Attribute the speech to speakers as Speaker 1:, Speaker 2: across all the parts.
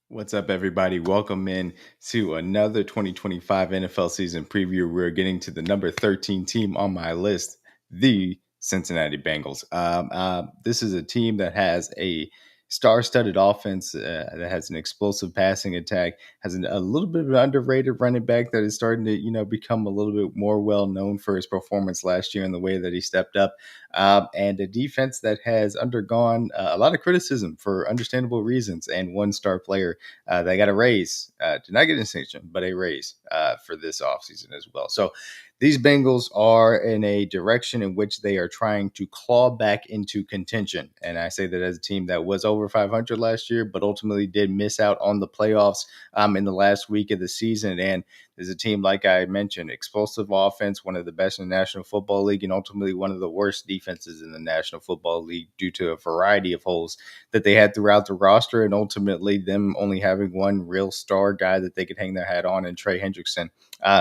Speaker 1: What's up, everybody? Welcome in to another 2025 NFL season preview. We're getting to the number 13 team on my list, the Cincinnati Bengals. This is a team that has a star-studded offense that has an explosive passing attack, has a little bit of an underrated running back that is starting to, become a little bit more well-known for his performance last year and the way that he stepped up, and a defense that has undergone a lot of criticism for understandable reasons, and one star player they got a raise, did not get an extension, but a raise for this offseason as well. So these Bengals are in a direction in which they are trying to claw back into contention. And I say that as a team that was over 500 last year, but ultimately did miss out on the playoffs in the last week of the season. And there's a team, like I mentioned, explosive offense, one of the best in the National Football League, and ultimately one of the worst defenses in the National Football League due to a variety of holes that they had throughout the roster, and ultimately them only having one real star guy that they could hang their hat on, and TREY HENDRICKSON,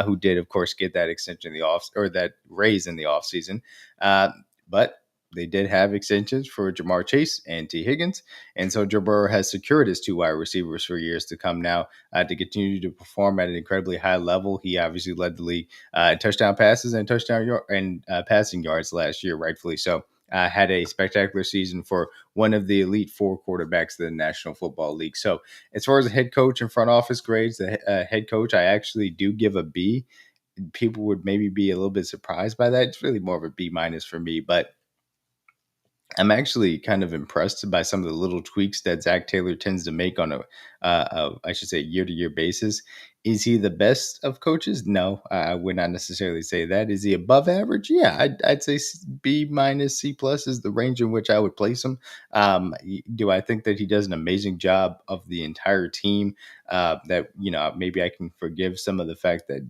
Speaker 1: who did, of course, get that extension in the off or that raise in the offseason. But they did have extensions for JAMARR Chase and HIGGINS. And so Joe Burrow has secured his two wide receivers for years to come now to continue to perform at an incredibly high level. He obviously led the league in touchdown passes and passing yards last year, rightfully so. Had a spectacular season for one of the elite four quarterbacks of the National Football League. So as far as the head coach and front office grades, the head coach, I actually do give a B. People would maybe be a little bit surprised by that. It's really more of a B minus for me, but I'm actually kind of impressed by some of the little tweaks that Zach Taylor tends to make on I should say, year-to-year basis. Is he the best of coaches? No, I would not necessarily say that. Is he above average? Yeah, I'd say B minus, C plus is the range in which I would place him. Do I think that he does an amazing job of the entire team? That maybe I can forgive some of the fact that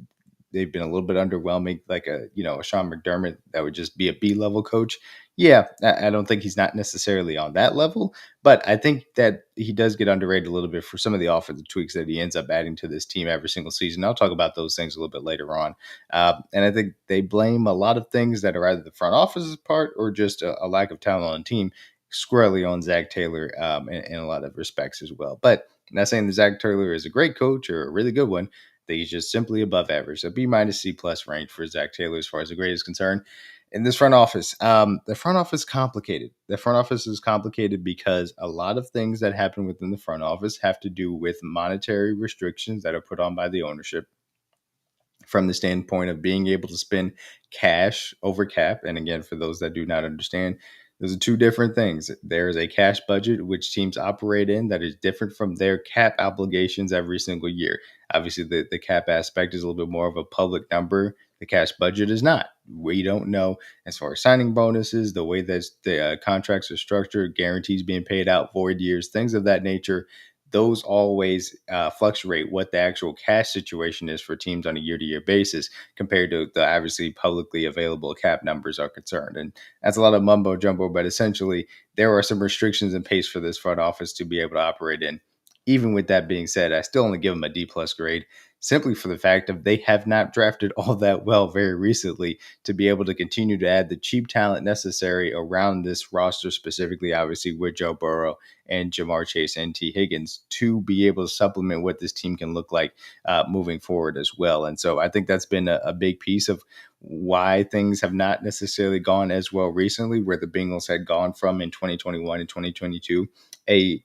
Speaker 1: they've been a little bit underwhelming, like a Sean McDermott that would just be a B level coach. Yeah, I don't think he's not necessarily on that level, but I think that he does get underrated a little bit for some of the offensive tweaks that he ends up adding to this team every single season. I'll talk about those things a little bit later on. And I think they blame a lot of things that are either the front office's part or just a lack of talent on the team squarely on Zach Taylor in a lot of respects as well. But I'm not saying that Zach Taylor is a great coach or a really good one. I think he's just simply above average. So B minus, C plus range for Zach Taylor as far as the grade is concerned. In this front office, the front office is complicated. The front office is complicated because a lot of things that happen within the front office have to do with monetary restrictions that are put on by the ownership from the standpoint of being able to spend cash over cap. And again, for those that do not understand, those are two different things. There's a cash budget, which teams operate in, that is different from their cap obligations every single year. Obviously, the cap aspect is a little bit more of a public number. The cash budget is not. We don't know as far as signing bonuses, the way that the contracts are structured, guarantees being paid out, void years, things of that nature. Those always fluctuate what the actual cash situation is for teams on a year-to-year basis compared to the obviously publicly available cap numbers are concerned. And that's a lot of mumbo jumbo, but essentially there are some restrictions in place for this front office to be able to operate in. Even with that being said, I still only give them a D plus grade simply for the fact of they have not drafted all that well very recently to be able to continue to add the cheap talent necessary around this roster, specifically, obviously, with Joe Burrow and JAMARR Chase and HIGGINS to be able to supplement what this team can look like moving forward as well. And so I think that's been a big piece of why things have not necessarily gone as well recently, where the Bengals had gone from in 2021 and 2022 a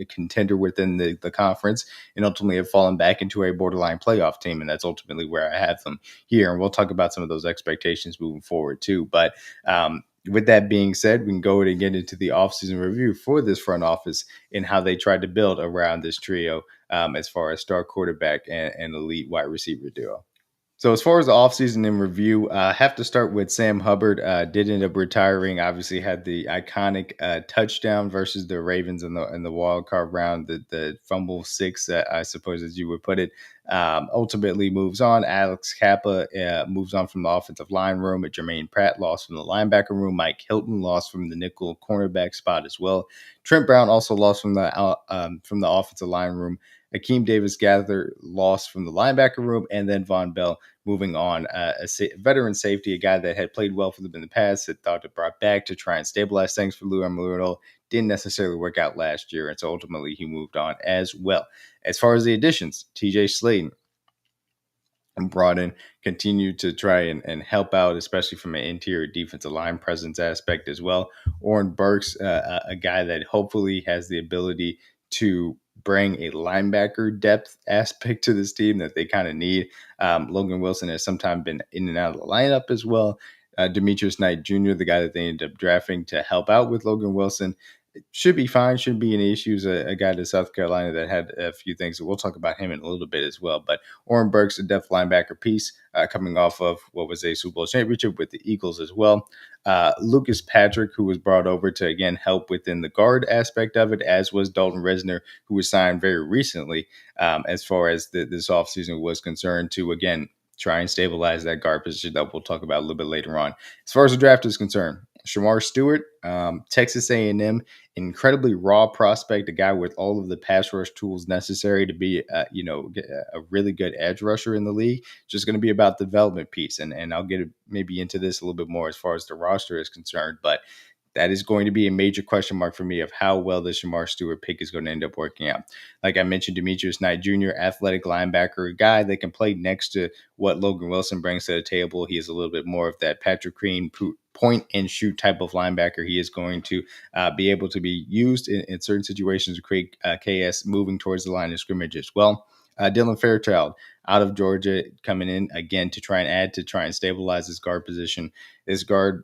Speaker 1: contender within the conference and ultimately have fallen back into a borderline playoff team. And that's ultimately where I have them here. And we'll talk about some of those expectations moving forward too. But with that being said, we can go ahead and get into the offseason review for this front office and how they tried to build around this trio as far as star quarterback and elite wide receiver duo. So as far as the offseason in review, I have to start with Sam Hubbard. Did end up retiring. Obviously, had the iconic touchdown versus the Ravens in the wild card round, the fumble six, I suppose, as you would put it. Ultimately moves on. Alex Kappa moves on from the offensive line room. Jermaine Pratt lost from the linebacker room. Mike Hilton lost from the nickel cornerback spot as well. Trent Brown also lost from the offensive line room. Akeem Davis-Gaither lost from the linebacker room, and then Von Bell moving on. Veteran safety, a guy that had played well for them in the past, had thought it brought back to try and stabilize things for Lou Amarillo. didn't necessarily work out last year. And so ultimately he moved on as well. As far as the additions, TJ Slaton and brought in, continue to try and help out, especially from an interior defensive line presence aspect as well. Oren Burks, a guy that hopefully has the ability to bring a linebacker depth aspect to this team that they kind of need. Logan Wilson has sometimes been in and out of the lineup as well. Demetrius Knight Jr., the guy that they ended up drafting to help out with Logan Wilson, should be fine. Shouldn't be any issues. A guy to South Carolina that had a few things. So we'll talk about him in a little bit as well. But Oren Burks, a depth linebacker piece, coming off of what was a Super Bowl championship with the Eagles as well. Lucas Patrick, who was brought over to, again, help within the guard aspect of it, as was Dalton Risner, who was signed very recently as far as this offseason was concerned, to, again, try and stabilize that guard position that we'll talk about a little bit later on. As far as the draft is concerned, Shamar Stewart, Texas A&M, incredibly raw prospect, a guy with all of the pass rush tools necessary to be, a really good edge rusher in the league. Just going to be about the development piece, and I'll get maybe into this a little bit more as far as the roster is concerned, but that is going to be a major question mark for me of how well the Shamar Stewart pick is going to end up working out. Like I mentioned, Demetrius Knight Jr., athletic linebacker, a guy that can play next to what Logan Wilson brings to the table. He is a little bit more of that Patrick Queen point and shoot type of linebacker. He is going to be able to be used in certain situations to create KS moving towards the line of scrimmage as well. Dylan Fairchild out of Georgia coming in again to try and stabilize his guard position. This guard,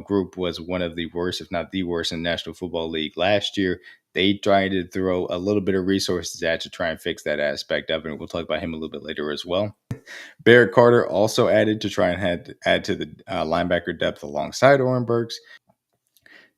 Speaker 1: group was one of the worst, if not the worst, in the National Football League last year. They tried to throw a little bit of resources at to try and fix that aspect of it. And we'll talk about him a little bit later as well. Barrett Carter also added to try and add to the linebacker depth alongside Oren Burks.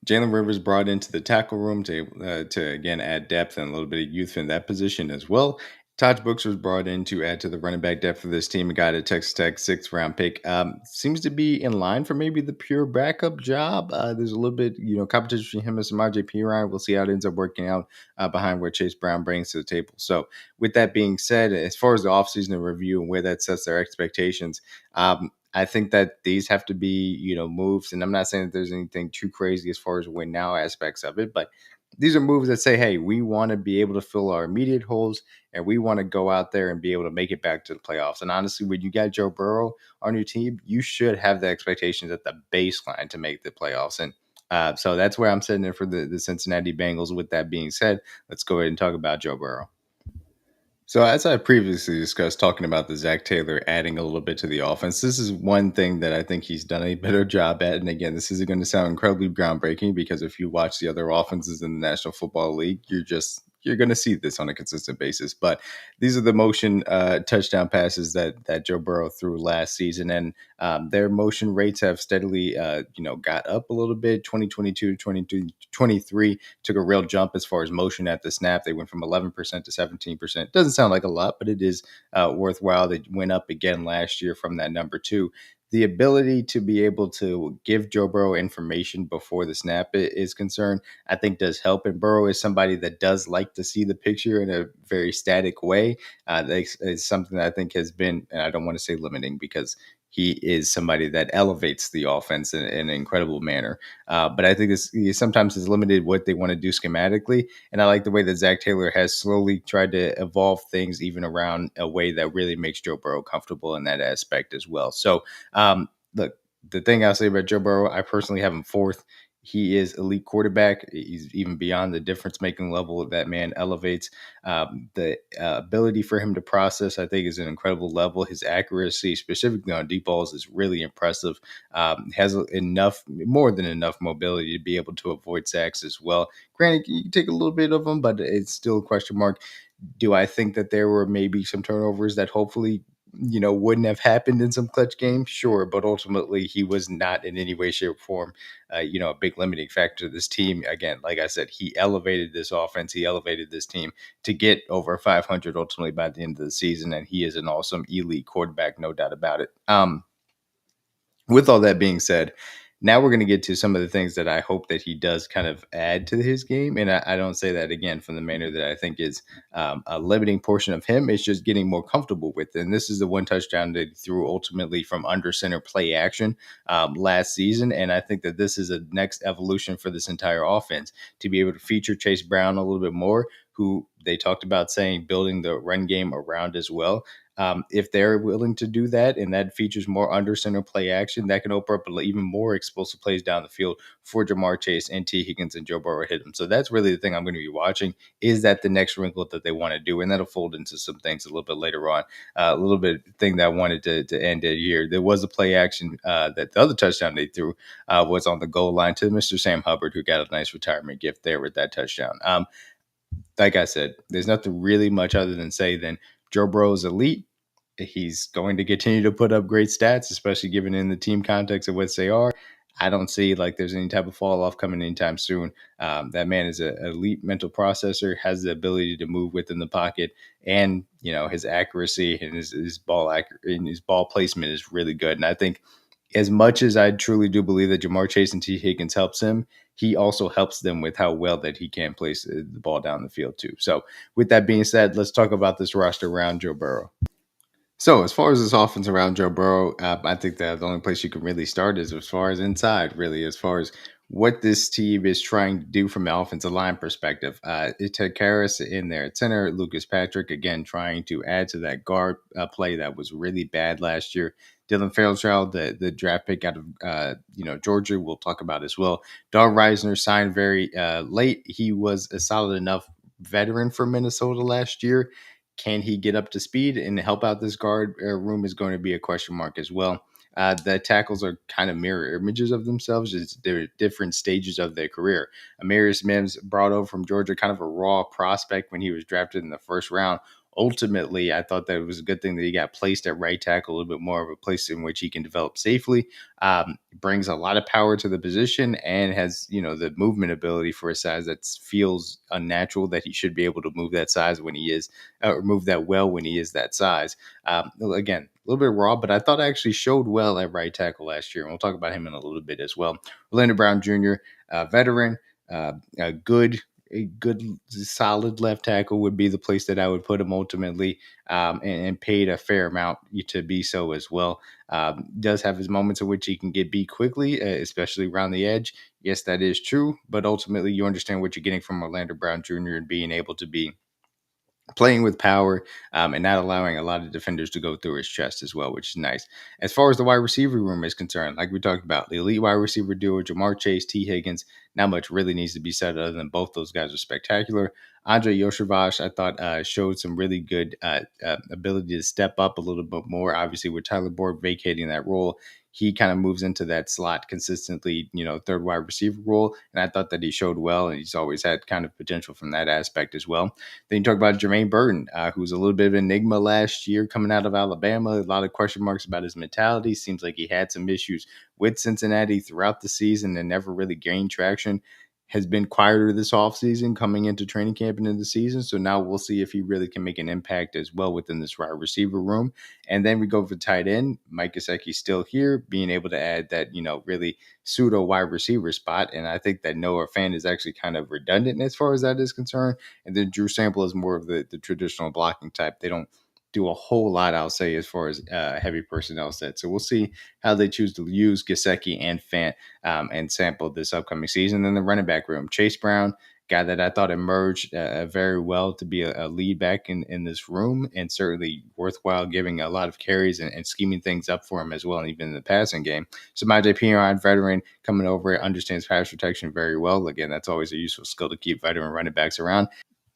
Speaker 1: Jalen Rivers brought into the tackle room to again add depth and a little bit of youth in that position as well. Todd Brooks was brought in to add to the running back depth of this team. A guy at Texas Tech, 6th-round pick. Seems to be in line for maybe the pure backup job. There's a little bit, competition between him and Samaje Perine. We'll see how it ends up working out behind what Chase Brown brings to the table. So with that being said, as far as the offseason review and where that sets their expectations, I think that these have to be, moves. And I'm not saying that there's anything too crazy as far as win now aspects of it, but these are moves that say, hey, we want to be able to fill our immediate holes and we want to go out there and be able to make it back to the playoffs. And honestly, when you got Joe Burrow on your team, you should have the expectations at the baseline to make the playoffs. And so that's where I'm sitting in for the Cincinnati Bengals. With that being said, let's go ahead and talk about Joe Burrow. So as I previously discussed, talking about the Zach Taylor adding a little bit to the offense, this is one thing that I think he's done a better job at. And again, this is going to sound incredibly groundbreaking because if you watch the other offenses in the National Football League, you're going to see this on a consistent basis. But these are the motion touchdown passes that Joe Burrow threw last season, and their motion rates have steadily got up a little bit. 2022 to 2023 took a real jump as far as motion at the snap. They went from 11% to 17%. Doesn't sound like a lot, but it is worthwhile. They went up again last year from that number 2. The ability to be able to give Joe Burrow information before the snap is concerned, I think does help. And Burrow is somebody that does like to see the picture in a very static way. It's something that I think has been, and I don't want to say limiting because he is somebody that elevates the offense in an incredible manner. But I think this sometimes is limited what they want to do schematically. And I like the way that Zach Taylor has slowly tried to evolve things even around a way that really makes Joe Burrow comfortable in that aspect as well. So look, the thing I'll say about Joe Burrow, I personally have him 4th. He is elite quarterback. He's even beyond the difference-making level that man elevates. The ability for him to process, I think, is an incredible level. His accuracy, specifically on deep balls, is really impressive. Has more than enough mobility to be able to avoid sacks as well. Granted, you can take a little bit of them, but it's still a question mark. Do I think that there were maybe some turnovers that hopefully wouldn't have happened in some clutch games? Sure. But ultimately, he was not in any way, shape, or form, a big limiting factor to this team. Again, like I said, he elevated this offense. He elevated this team to get over 500 ultimately by the end of the season. And he is an awesome elite quarterback, no doubt about it. With all that being said, Now we're going to get to some of the things that I hope that he does kind of add to his game. And I don't say that again from the manner that I think is a limiting portion of him. It's just getting more comfortable with it. And this is the one touchdown that he threw ultimately from under center play action last season. And I think that this is a next evolution for this entire offense to be able to feature Chase Brown a little bit more, who they talked about saying building the run game around as well. If they're willing to do that and that features more under center play action, that can open up even more explosive plays down the field for Jamar Chase and T. Higgins and Joe Burrow hit him. So that's really the thing I'm going to be watching. Is that the next wrinkle that they want to do? And that'll fold into some things a little bit later on. A little bit thing that I wanted to end it here. There was a play action that the other touchdown they threw was on the goal line to Mr. Sam Hubbard, who got a nice retirement gift there with that touchdown. Like I said, there's nothing really much other than say than Joe Burrow is elite. He's going to continue to put up great stats, especially given in the team context of what they are. I don't see like there's any type of fall off coming anytime soon. That man is an elite mental processor, has the ability to move within the pocket, and his accuracy and his ball placement is really good. And I think as much as I truly do believe that Jamar Chase and T. Higgins helps him, he also helps them with how well that he can place the ball down the field too. So with that being said, let's talk about this roster around Joe Burrow. So as far as this offense around Joe Burrow, I think that the only place you can really start is as far as inside, really, as far as what this team is trying to do from an offensive line perspective. Ted Karras in there at center, Lucas Patrick, again, trying to add to that guard play that was really bad last year. Dylan Fairchild, the draft pick out of Georgia, we'll talk about as well. Don Reisner signed very late. He was a solid enough veteran for Minnesota last year. Can he get up to speed and help out this guard room is going to be a question mark as well. The tackles are kind of mirror images of themselves. They're different stages of their career. AMARIUS MIMS brought over from Georgia, kind of a raw prospect when he was drafted in the first round. Ultimately, I thought that it was a good thing that he got placed at right tackle, a little bit more of a place in which he can develop safely. Brings a lot of power to the position and has, the movement ability for a size that feels unnatural, that he should be able to move that size when he is, or move that well when he is that size. Again, a little bit raw, but I thought I actually showed well at right tackle last year. And we'll talk about him in a little bit as well. Orlando Brown Jr., veteran, a good solid left tackle would be the place that I would put him ultimately, and paid a fair amount to be so as well. Does have his moments in which he can get beat quickly, especially around the edge. Yes, that is true, but ultimately you understand what you're getting from Orlando Brown Jr. and being able to be playing with power, and not allowing a lot of defenders to go through his chest as well, which is nice. As far as the wide receiver room is concerned, like we talked about, the elite wide receiver duo, Jamar Chase, T. Higgins, not much really needs to be said other than both those guys are spectacular. Andre Yoshevach, I thought, showed some really good ability to step up a little bit more. Obviously, with Tyler Boyd vacating that role, he kind of moves into that slot consistently, third wide receiver role. And I thought that he showed well, and he's always had kind of potential from that aspect as well. Then you talk about Jermaine Burton, who was a little bit of an enigma last year coming out of Alabama. A lot of question marks about his mentality. Seems like he had some issues with Cincinnati throughout the season and never really gained traction. Has been quieter this offseason coming into training camp and into the season. So now we'll see if he really can make an impact as well within this wide receiver room. And then we go for tight end. Mike Gesicki's still here, being able to add that, really pseudo wide receiver spot. And I think that Noah Fant is actually kind of redundant as far as that is concerned. And then Drew Sample is more of the traditional blocking type. They don't do a whole lot, I'll say, as far as heavy personnel set. So we'll see how they choose to use Gesicki and Fant and Sample this upcoming season. And the running back room, Chase Brown, guy that I thought emerged very well to be a lead back in this room, and certainly worthwhile giving a lot of carries and scheming things up for him as well, and even in the passing game. So Samaje Perine, veteran, coming over, understands pass protection very well. Again, that's always a useful skill to keep veteran running backs around.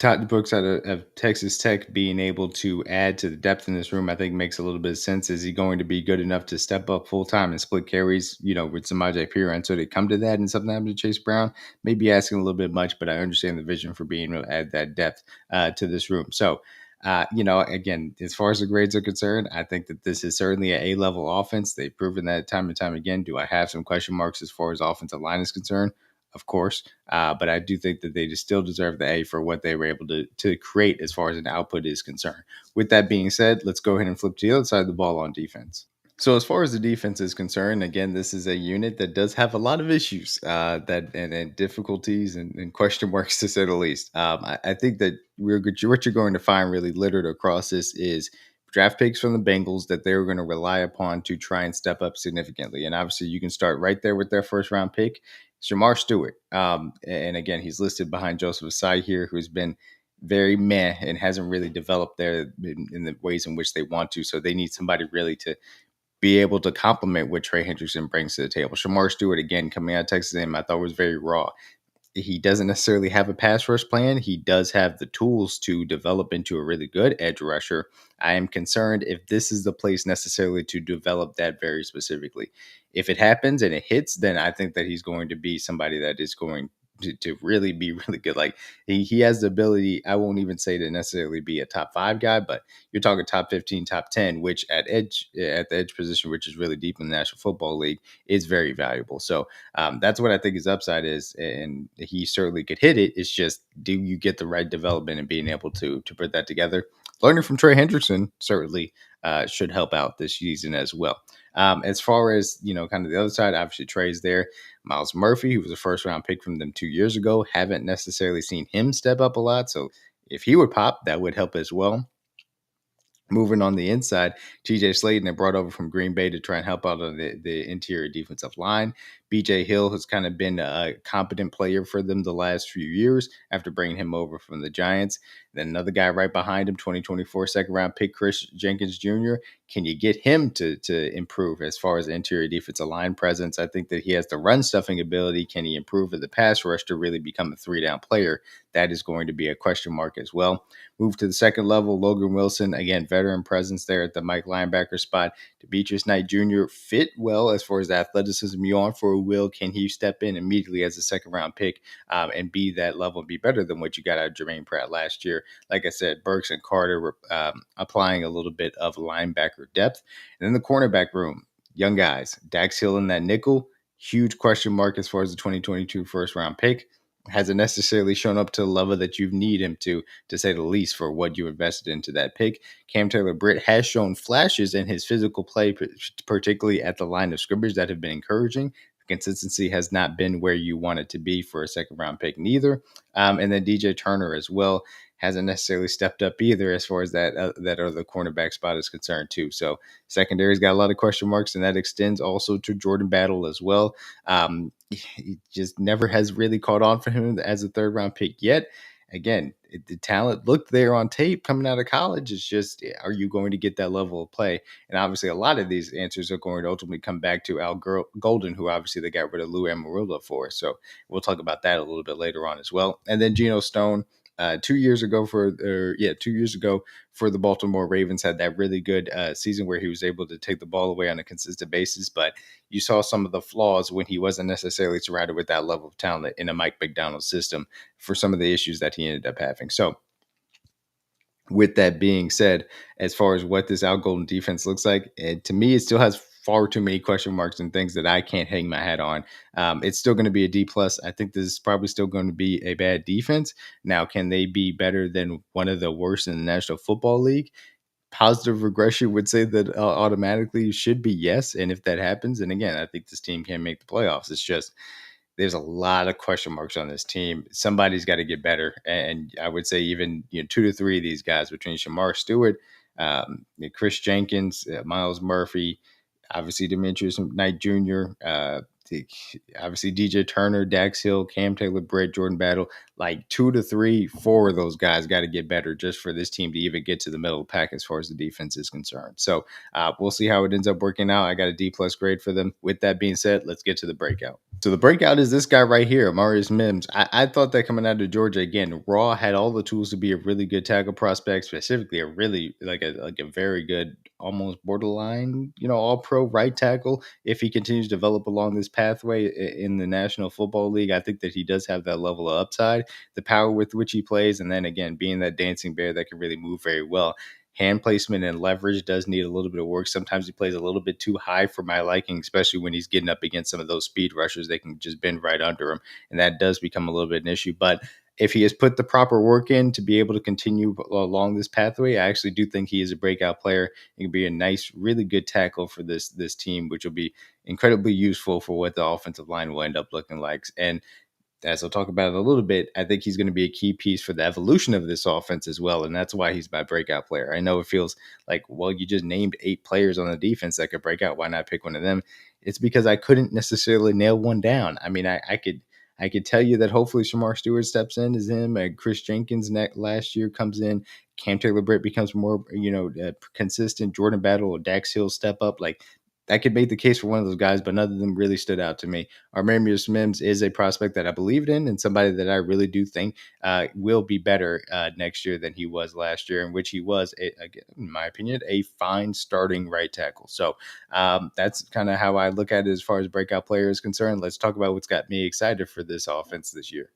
Speaker 1: Todd Brooks out of Texas Tech being able to add to the depth in this room, I think makes a little bit of sense. Is he going to be good enough to step up full time and split carries, with Samaje Perine? So they come to that and something happened to Chase Brown, maybe asking a little bit much, but I understand the vision for being able to add that depth to this room. So, again, as far as the grades are concerned, I think that this is certainly an A-level offense. They've proven that time and time again. Do I have some question marks as far as offensive line is concerned? Of course. But I do think that they just still deserve the A for what they were able to create as far as an output is concerned. With that being said, let's go ahead and flip to the other side of the ball on defense. So as far as the defense is concerned, again, this is a unit that does have a lot of issues, and difficulties and question marks to say the least. I think that what you're going to find really littered across this is draft picks from the Bengals that they're going to rely upon to try and step up significantly. And obviously, you can start right there with their first round pick, JAMARR Stewart. And again, he's listed behind Joseph Asai here, who's been very meh and hasn't really developed there in the ways in which they want to. So they need somebody really to be able to complement what Trey Hendrickson brings to the table. Shamar Stewart, again, coming out of Texas A&M, I thought was very raw. He doesn't necessarily have a pass rush plan. He does have the tools to develop into a really good edge rusher. I am concerned if this is the place necessarily to develop that very specifically. If it happens and it hits, then I think that he's going to be somebody that is going to really be really good. Like he has the ability, I won't even say to necessarily be a top 5 guy, but you're talking top 15, top 10, which at the edge position, which is really deep in the National Football League, is very valuable. So that's what I think his upside is, and he certainly could hit it. It's just, do you get the right development and being able to put that together? Learning from Trey Hendrickson certainly should help out this season as well. As far as kind of the other side, obviously Trey's there. Miles Murphy, who was a first round pick from them 2 years ago, haven't necessarily seen him step up a lot. So if he would pop, that would help as well. Moving on the inside, TJ Slaton, they brought over from Green Bay to try and help out on the interior defensive line. BJ Hill has kind of been a competent player for them the last few years after bringing him over from the Giants. Then another guy right behind him, 2024 second round pick, Chris Jenkins Jr. Can you get him to improve as far as interior defensive line presence? I think that he has the run stuffing ability. Can he improve at the pass rush to really become a 3-down player? That is going to be a question mark as well. Move to the second level, Logan Wilson, again, veteran presence there at the Mike linebacker spot. Demetrius Knight Jr. fit well as far as the athleticism you want for a Will. Can he step in immediately as a second round pick and be that level and be better than what you got out of Jermaine Pratt last year? Like I said, Burks and Carter were applying a little bit of linebacker depth. And then the cornerback room, young guys, Dax Hill in that nickel, huge question mark as far as the 2022 first round pick. Hasn't necessarily shown up to the level that you need him to say the least, for what you invested into that pick. Cam Taylor-Britt has shown flashes in his physical play, particularly at the line of scrimmage, that have been encouraging. Consistency has not been where you want it to be for a second round pick neither. And then DJ Turner as well hasn't necessarily stepped up either as far as that other cornerback spot is concerned too. So secondary's got a lot of question marks, and that extends also to Jordan Battle as well. He just never has really caught on for him as a third round pick yet. Again, the talent looked there on tape coming out of college. It's just, are you going to get that level of play? And obviously, a lot of these answers are going to ultimately come back to Al Golden, who obviously they got rid of Lou Amarulla for. So we'll talk about that a little bit later on as well. And then Geno Stone, 2 years ago for the Baltimore Ravens, had that really good season where he was able to take the ball away on a consistent basis. But you saw some of the flaws when he wasn't necessarily surrounded with that level of talent in a Mike McDonald system for some of the issues that he ended up having. So with that being said, as far as what this Al Golden defense looks like, to me, it still has far too many question marks and things that I can't hang my hat on. It's still going to be a D plus. I think this is probably still going to be a bad defense. Now, can they be better than one of the worst in the National Football League? Positive regression would say that automatically should be yes. And if that happens, and again, I think this team can make the playoffs. It's just, there's a lot of question marks on this team. Somebody's got to get better. And I would say even 2 to 3 of these guys, between Shamar Stewart, Chris Jenkins, Miles Murphy, obviously Demetrius Knight Jr., obviously DJ Turner, Dax Hill, Cam Taylor-Britt, Jordan Battle, like 2 to 3, 4 of those guys got to get better just for this team to even get to the middle of the pack as far as the defense is concerned. So we'll see how it ends up working out. I got a D plus grade for them. With that being said, let's get to the breakout. So the breakout is this guy right here, AMARIUS MIMS. I thought that coming out of Georgia, again, raw, had all the tools to be a really good tackle prospect, specifically a really like a very good, almost borderline, all pro right tackle. If he continues to develop along this pathway in the National Football League, I think that he does have that level of upside, the power with which he plays, and then again, being that dancing bear that can really move very well. Hand placement and leverage does need a little bit of work. Sometimes he plays a little bit too high for my liking, especially when he's getting up against some of those speed rushers. They can just bend right under him, and that does become a little bit an issue. But if he has put the proper work in to be able to continue along this pathway, I actually do think he is a breakout player. He can be a nice, really good tackle for this team, which will be incredibly useful for what the offensive line will end up looking like. And as I'll talk about it a little bit, I think he's going to be a key piece for the evolution of this offense as well. And that's why he's my breakout player. I know it feels like, well, you just named 8 players on the defense that could break out. Why not pick one of them? It's because I couldn't necessarily nail one down. I mean, I could tell you that hopefully Shamar Stewart steps in as him. Chris Jenkins last year comes in. Cam Taylor Britt becomes more, consistent. Jordan Battle or Dax Hill step up. Like, I could make the case for one of those guys, but none of them really stood out to me. Armarius Mims is a prospect that I believed in and somebody that I really do think will be better next year than he was last year, in which he was, again, in my opinion, a fine starting right tackle. So that's kind of how I look at it as far as breakout player is concerned. Let's talk about what's got me excited for this offense this year.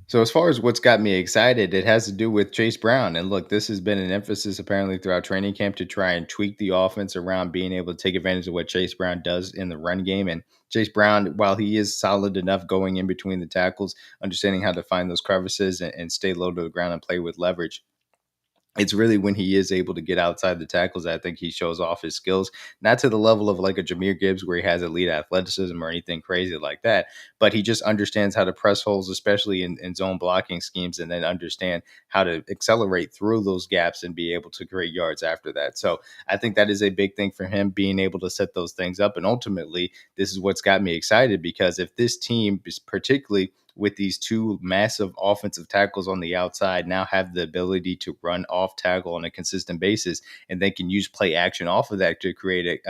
Speaker 1: So as far as what's got me excited, it has to do with Chase Brown. And look, this has been an emphasis apparently throughout training camp to try and tweak the offense around being able to take advantage of what Chase Brown does in the run game. And Chase Brown, while he is solid enough going in between the tackles, understanding how to find those crevices and stay low to the ground and play with leverage, it's really when he is able to get outside the tackles, I think he shows off his skills, not to the level of like a Jameer Gibbs where he has elite athleticism or anything crazy like that, but he just understands how to press holes, especially in zone blocking schemes, and then understand how to accelerate through those gaps and be able to create yards after that. So I think that is a big thing for him, being able to set those things up. And ultimately, this is what's got me excited, because if this team is particularly with these two massive offensive tackles on the outside now have the ability to run off tackle on a consistent basis, and they can use play action off of that to create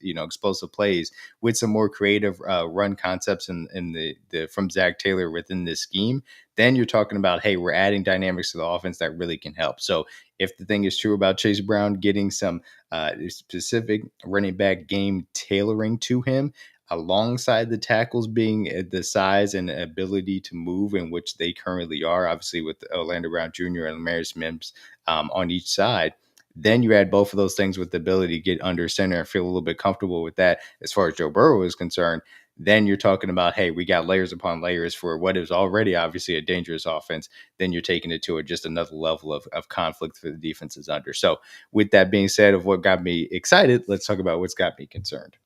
Speaker 1: explosive plays with some more creative run concepts in the from Zach Taylor within this scheme, then you're talking about, hey, we're adding dynamics to the offense that really can help. So if the thing is true about Chase Brown getting some specific running back game tailoring to him, alongside the tackles being the size and ability to move in which they currently are, obviously with Orlando Brown Jr. and Lamarius Mims on each side, then you add both of those things with the ability to get under center and feel a little bit comfortable with that as far as Joe Burrow is concerned. Then you're talking about, hey, we got layers upon layers for what is already obviously a dangerous offense. Then you're taking it to just another level of conflict for the defenses under. So with that being said, of what got me excited, let's talk about what's got me concerned.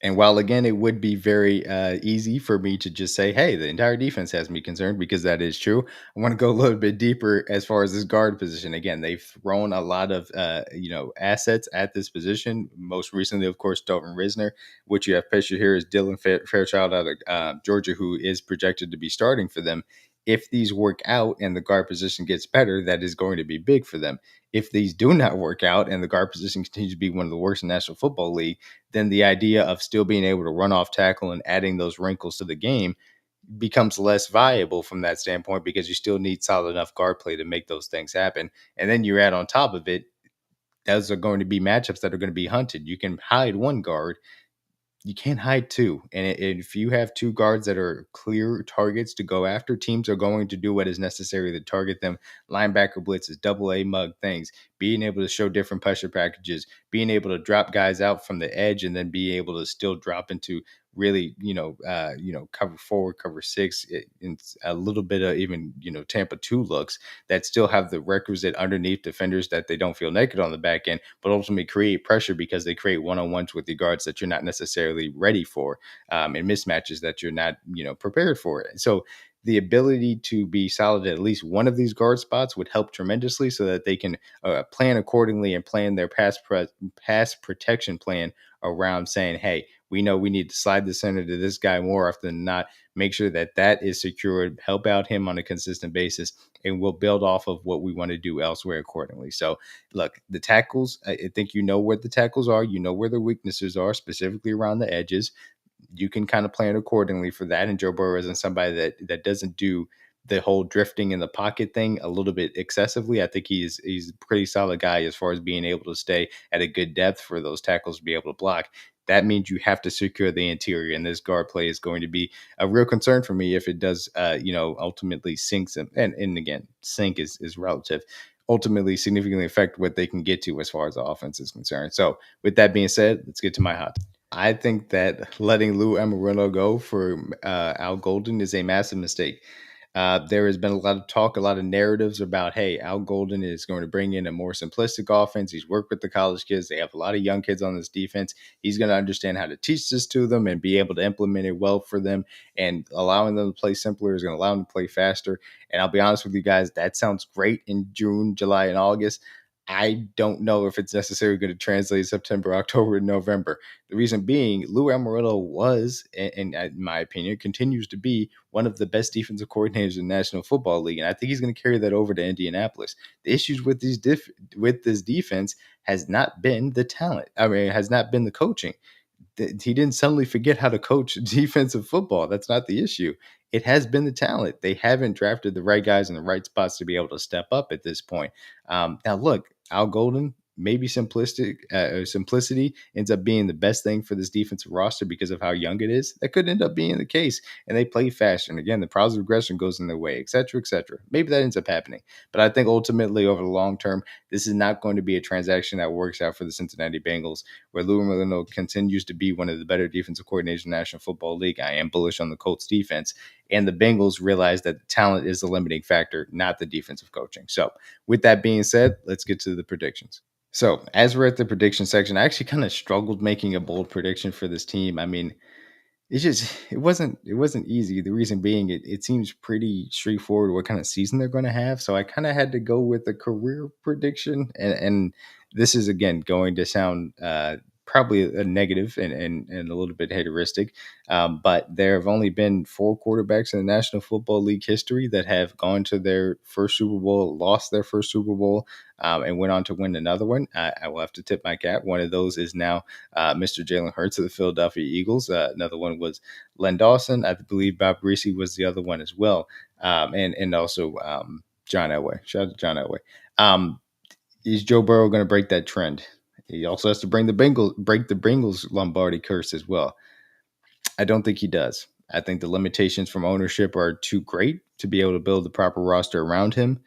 Speaker 1: And while again, it would be very easy for me to just say, "Hey, the entire defense has me concerned," because that is true. I want to go a little bit deeper as far as this guard position. Again, they've thrown a lot of assets at this position. Most recently, of course, Dalton Risner. What you have pictured here is Dylan Fairchild out of Georgia, who is projected to be starting for them. If these work out and the guard position gets better, that is going to be big for them. If these do not work out and the guard position continues to be one of the worst in National Football League, then the idea of still being able to run off tackle and adding those wrinkles to the game becomes less viable from that standpoint, because you still need solid enough guard play to make those things happen. And then you add on top of it, those are going to be matchups that are going to be hunted. You can hide one guard, you can't hide two. And if you have two guards that are clear targets to go after, teams are going to do what is necessary to target them. Linebacker blitzes, double A mug things, being able to show different pressure packages, being able to drop guys out from the edge and then be able to still drop into really, cover four, cover six, and a little bit of even, Tampa 2 looks that still have the requisite underneath defenders that they don't feel naked on the back end, but ultimately create pressure because they create one-on-ones with the guards that you're not necessarily ready for, and mismatches that you're not, prepared for. So the ability to be solid at least one of these guard spots would help tremendously, so that they can plan accordingly and plan their pass protection plan around saying, hey, we know we need to slide the center to this guy more often than not. Make sure that that is secured, help out him on a consistent basis, and we'll build off of what we want to do elsewhere accordingly. So, look, the tackles, I think you know where the tackles are. You know where the weaknesses are, specifically around the edges. You can kind of plan accordingly for that. And Joe Burrow isn't somebody that doesn't do the whole drifting in the pocket thing a little bit excessively. I think he's a pretty solid guy as far as being able to stay at a good depth for those tackles to be able to block. That means you have to secure the interior, and this guard play is going to be a real concern for me if it does, ultimately sinks them. And again, sink is relative. Ultimately, significantly affect what they can get to as far as the offense is concerned. So, with that being said, let's get to my hot. I think that letting Lou Amarillo go for Al Golden is a massive mistake. There has been a lot of talk, a lot of narratives about, hey, Al Golden is going to bring in a more simplistic offense. He's worked with the college kids. They have a lot of young kids on this defense. He's going to understand how to teach this to them and be able to implement it well for them. And allowing them to play simpler is going to allow them to play faster. And I'll be honest with you guys, that sounds great in June, July, and August. I don't know if it's necessarily going to translate September, October, and November. The reason being, Lou Amarillo was, and in my opinion, continues to be one of the best defensive coordinators in the National Football League, and I think he's going to carry that over to Indianapolis. The issues with with this defense has not been the talent. I mean, it has not been the coaching. He didn't suddenly forget how to coach defensive football. That's not the issue. It has been the talent. They haven't drafted the right guys in the right spots to be able to step up at this point. Now, look, Al Golden, maybe simplicity ends up being the best thing for this defensive roster because of how young it is. That could end up being the case, and they play faster. And again, the positive regression goes in their way, et cetera, et cetera. Maybe that ends up happening. But I think ultimately, over the long term, this is not going to be a transaction that works out for the Cincinnati Bengals, where Lou Merlino continues to be one of the better defensive coordinators in the National Football League. I am bullish on the Colts defense. And the Bengals realize that the talent is the limiting factor, not the defensive coaching. So with that being said, let's get to the predictions. So as we're at the prediction section, I actually kind of struggled making a bold prediction for this team. I mean, it wasn't easy. The reason being it seems pretty straightforward what kind of season they're going to have. So I kind of had to go with a career prediction, and this is again going to sound probably a negative and a little bit hateristic, but there have only been 4 quarterbacks in the National Football League history that have gone to their first Super Bowl, lost their first Super Bowl, and went on to win another one. I will have to tip my cap. One of those is now Mr. Jalen Hurts of the Philadelphia Eagles. Another one was Len Dawson. I believe Bob Greasy was the other one as well, and also John Elway. Shout out to John Elway. Is Joe Burrow going to break that trend? He also has to break the Bengals Lombardi curse as well. I don't think he does. I think the limitations from ownership are too great to be able to build the proper roster around him.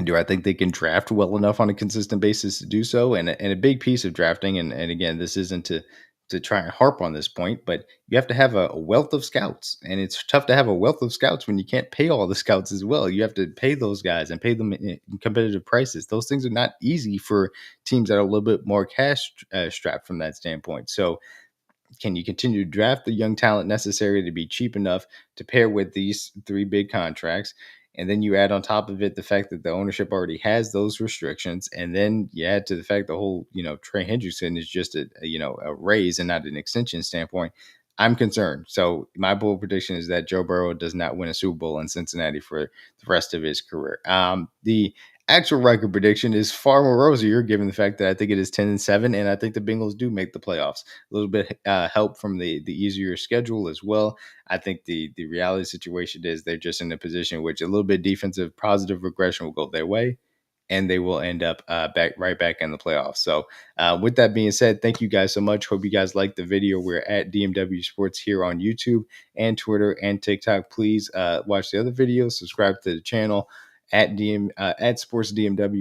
Speaker 1: Do I think they can draft well enough on a consistent basis to do so? And a big piece of drafting, and again, this isn't to try and harp on this point, but you have to have a wealth of scouts. And it's tough to have a wealth of scouts when you can't pay all the scouts as well. You have to pay those guys and pay them in competitive prices. Those things are not easy for teams that are a little bit more cash strapped from that standpoint. So can you continue to draft the young talent necessary to be cheap enough to pair with these 3 big contracts? And then you add on top of it the fact that the ownership already has those restrictions. And then you add to the fact the whole, Trey Hendrickson is just a raise and not an extension standpoint. I'm concerned. So my bold prediction is that Joe Burrow does not win a Super Bowl in Cincinnati for the rest of his career. The actual record prediction is far more rosier, given the fact that I think it is 10-7, and I think the Bengals do make the playoffs. A little bit help from the easier schedule as well. I think the reality situation is they're just in a position which a little bit defensive positive regression will go their way, and they will end up right back in the playoffs. So with that being said, thank you guys so much. Hope you guys liked the video. We're at DMW Sports here on YouTube and Twitter and TikTok. Please watch the other videos, subscribe to the channel at Sports DMW.